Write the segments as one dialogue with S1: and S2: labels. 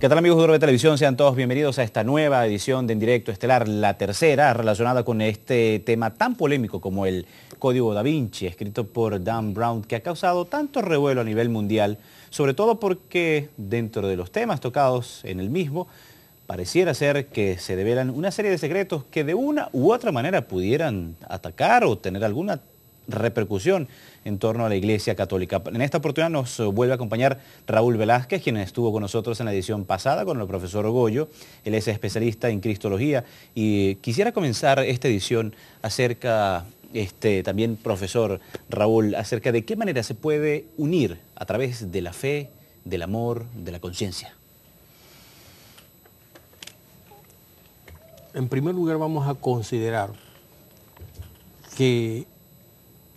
S1: ¿Qué tal, amigos de Urbe Televisión? Sean todos bienvenidos a esta nueva edición de En Directo Estelar, la tercera, relacionada con este tema tan polémico como el Código Da Vinci, escrito por Dan Brown, que ha causado tanto revuelo a nivel mundial, sobre todo porque dentro de los temas tocados en el mismo, pareciera ser que se develan una serie de secretos que de una u otra manera pudieran atacar o tener alguna repercusión en torno a la Iglesia Católica. En esta oportunidad nos vuelve a acompañar Raúl Velázquez, quien estuvo con nosotros en la edición pasada con el profesor Goyo. Él es especialista en cristología y quisiera comenzar esta edición acerca, también profesor Raúl, acerca de qué manera se puede unir a través de la fe, del amor, de la conciencia.
S2: En primer lugar vamos a considerar que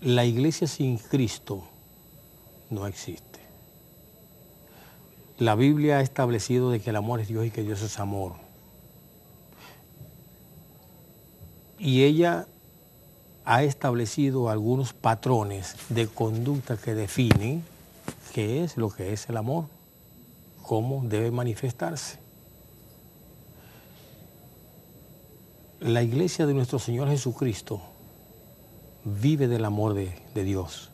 S2: la iglesia sin Cristo no existe. La Biblia ha establecido de que el amor es Dios y que Dios es amor. Y ella ha establecido algunos patrones de conducta que definen qué es lo que es el amor, cómo debe manifestarse. La iglesia de nuestro Señor Jesucristo vive del amor de Dios.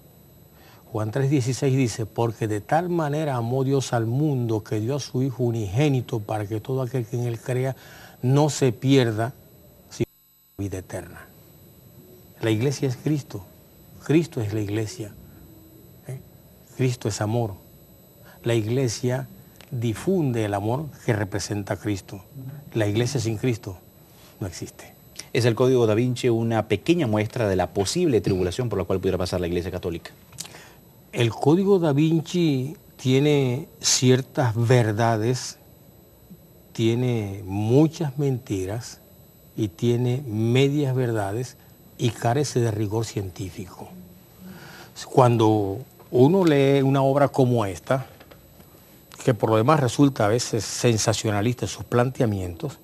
S2: Juan 3:16 dice, porque de tal manera amó Dios al mundo que dio a su Hijo unigénito para que todo aquel que en Él crea no se pierda, sino tenga vida eterna. La iglesia es Cristo. Cristo es la iglesia. Cristo es amor. La iglesia difunde el amor que representa a Cristo. La iglesia sin Cristo no existe.
S1: ¿Es el Código Da Vinci una pequeña muestra de la posible tribulación por la cual pudiera pasar la Iglesia Católica?
S2: El Código Da Vinci tiene ciertas verdades, tiene muchas mentiras y tiene medias verdades y carece de rigor científico. Cuando uno lee una obra como esta, que por lo demás resulta a veces sensacionalista en sus planteamientos,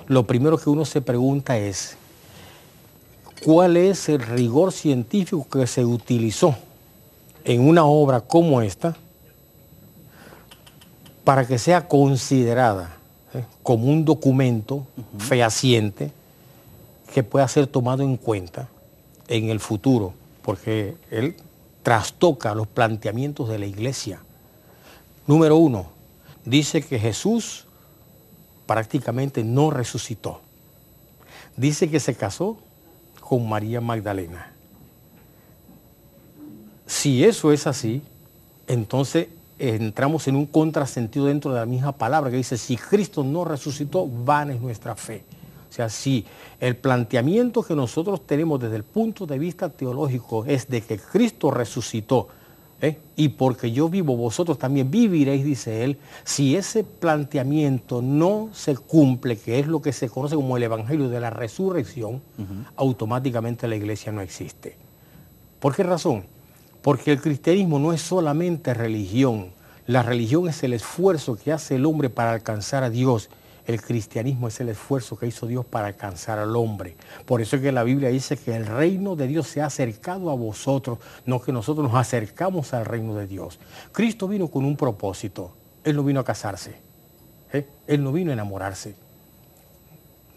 S2: lo primero que uno se pregunta es, ¿cuál es el rigor científico que se utilizó en una obra como esta para que sea considerada como un documento fehaciente que pueda ser tomado en cuenta en el futuro? Porque él trastoca los planteamientos de la Iglesia. Número uno, dice que Jesús prácticamente no resucitó. Dice que se casó con María Magdalena. Si eso es así, entonces entramos en un contrasentido dentro de la misma palabra que dice, si Cristo no resucitó, vana es nuestra fe. O sea, si el planteamiento que nosotros tenemos desde el punto de vista teológico es de que Cristo resucitó, y porque yo vivo, vosotros también viviréis, dice él, si ese planteamiento no se cumple, que es lo que se conoce como el Evangelio de la Resurrección, automáticamente la iglesia no existe. ¿Por qué razón? Porque el cristianismo no es solamente religión. La religión es el esfuerzo que hace el hombre para alcanzar a Dios. El cristianismo es el esfuerzo que hizo Dios para alcanzar al hombre. Por eso es que la Biblia dice que el reino de Dios se ha acercado a vosotros, no que nosotros nos acercamos al reino de Dios. Cristo vino con un propósito. Él no vino a casarse. Él no vino a enamorarse.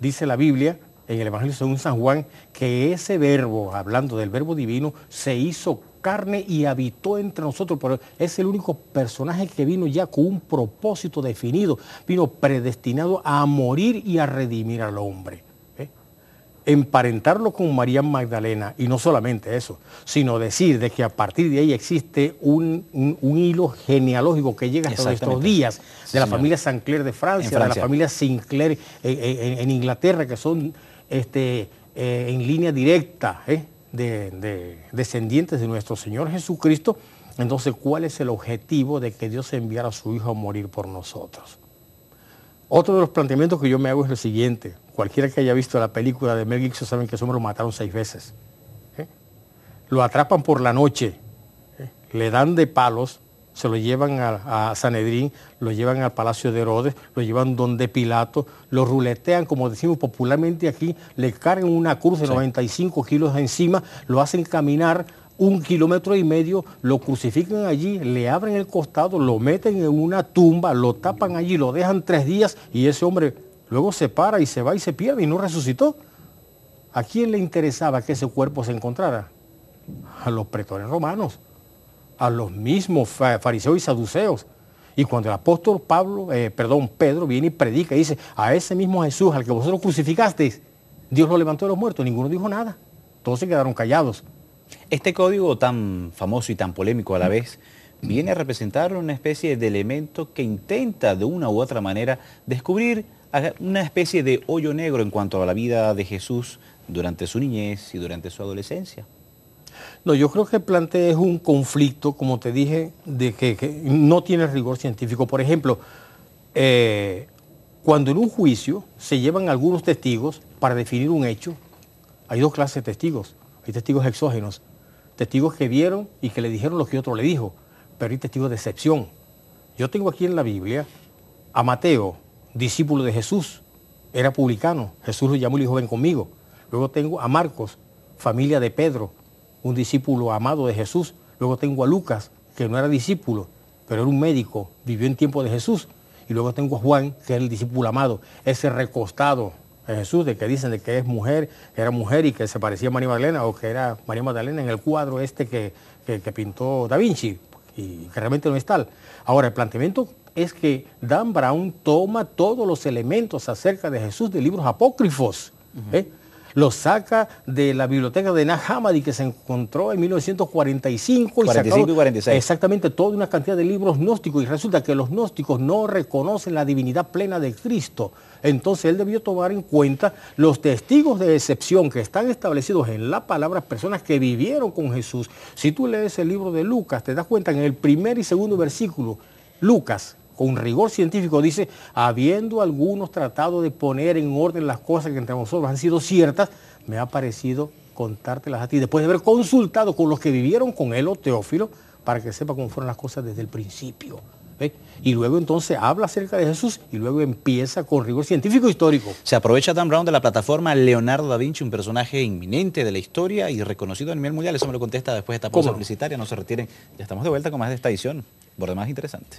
S2: Dice la Biblia, en el Evangelio según San Juan, que ese verbo, hablando del verbo divino, se hizo carne y habitó entre nosotros, pero es el único personaje que vino ya con un propósito definido, vino predestinado a morir y a redimir al hombre. Emparentarlo con María Magdalena, y no solamente eso, sino decir de que a partir de ahí existe un hilo genealógico que llega hasta nuestros días, de la familia Sinclair de Francia, de la familia Sinclair en Inglaterra, que son en línea directa, de descendientes de nuestro Señor Jesucristo. Entonces, ¿cuál es el objetivo de que Dios enviara a su Hijo a morir por nosotros? Otro de los planteamientos que yo me hago es el siguiente. Cualquiera que haya visto la película de Mel Gibson saben que ese hombre lo mataron 6 veces. Lo atrapan por la noche, le dan de palos, se lo llevan a Sanedrín, lo llevan al Palacio de Herodes, lo llevan donde Pilato, lo ruletean, como decimos popularmente aquí, le cargan una cruz de 95 kilos encima, lo hacen caminar 1,5 kilómetros, lo crucifican allí, le abren el costado, lo meten en una tumba, lo tapan allí, lo dejan 3 días y ese hombre luego se para y se va y se pierde y no resucitó. ¿A quién le interesaba que ese cuerpo se encontrara? A los pretores romanos, a los mismos fariseos y saduceos. Y cuando el apóstol Pedro viene y predica y dice, a ese mismo Jesús al que vosotros crucificasteis, Dios lo levantó de los muertos, ninguno dijo nada. Todos se quedaron callados.
S1: Este código tan famoso y tan polémico a la vez viene a representar una especie de elemento que intenta de una u otra manera descubrir una especie de hoyo negro en cuanto a la vida de Jesús durante su niñez y durante su adolescencia.
S2: No, yo creo que plantea un conflicto, como te dije, de que no tiene rigor científico. Por ejemplo, cuando en un juicio se llevan algunos testigos para definir un hecho, hay 2 clases de testigos. Hay testigos exógenos, testigos que vieron y que le dijeron lo que otro le dijo, pero hay testigos de excepción. Yo tengo aquí en la Biblia a Mateo, discípulo de Jesús, era publicano, Jesús lo llamó y le dijo, ven conmigo. Luego tengo a Marcos, familia de Pedro, un discípulo amado de Jesús. Luego tengo a Lucas, que no era discípulo, pero era un médico, vivió en tiempo de Jesús. Y luego tengo a Juan, que era el discípulo amado, ese recostado de Jesús, de que dicen de que es mujer, era mujer y que se parecía a María Magdalena, o que era María Magdalena en el cuadro que pintó Da Vinci, y que realmente no es tal. Ahora, el planteamiento es que Dan Brown toma todos los elementos acerca de Jesús de libros apócrifos, los saca de la biblioteca de Nag Hammadi que se encontró en 1945
S1: y 46.
S2: Exactamente toda una cantidad de libros gnósticos, y resulta que los gnósticos no reconocen la divinidad plena de Cristo. Entonces él debió tomar en cuenta los testigos de excepción que están establecidos en la palabra, personas que vivieron con Jesús. Si tú lees el libro de Lucas, te das cuenta en el 1er y 2.º versículo, Lucas, con rigor científico, dice, habiendo algunos tratado de poner en orden las cosas que entre nosotros han sido ciertas, me ha parecido contártelas a ti, después de haber consultado con los que vivieron con él, o Teófilo, para que sepa cómo fueron las cosas desde el principio. ¿Ve? Y luego entonces habla acerca de Jesús y luego empieza con rigor científico e histórico.
S1: Se aprovecha Dan Brown de la plataforma Leonardo da Vinci, un personaje inminente de la historia y reconocido a nivel mundial. Eso me lo contesta después de esta pausa publicitaria. No se retiren, ya estamos de vuelta con más de esta edición, por demás interesante.